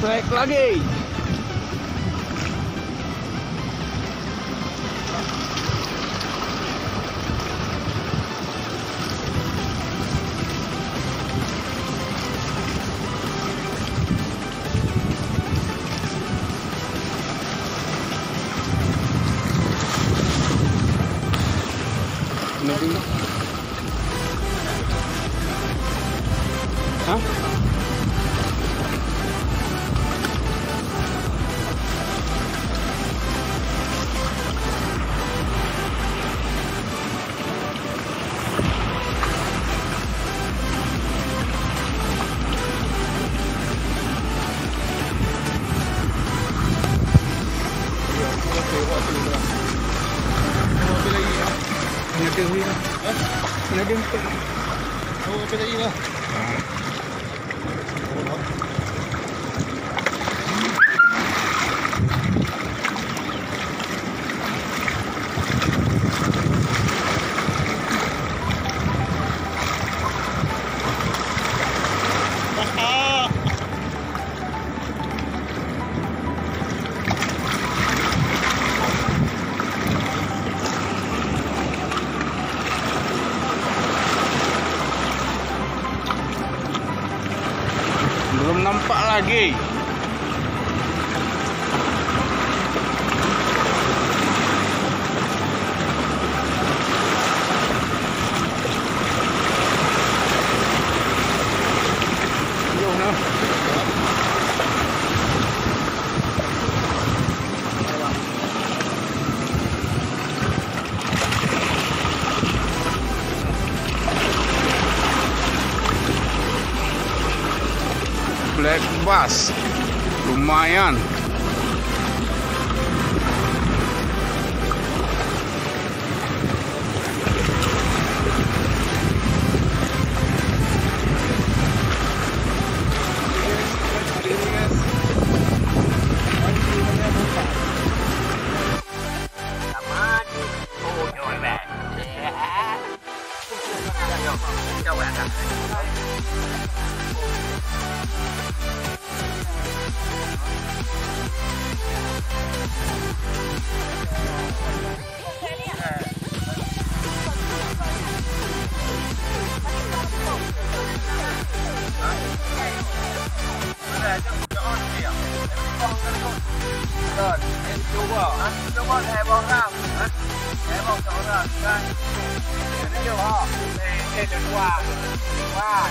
Trek lagi. Hah? Peniaga ni lah. Peniaga ni. Oh, peniaga lah. Belum nampak lagi. Jom lah. Black Bass lumayan. Rồi, em chú bỏ. Chú bỏ thẻ bỏ ra. Thẻ bỏ cho ra. Đây. Để nó vô ho. Để được qua. Qua.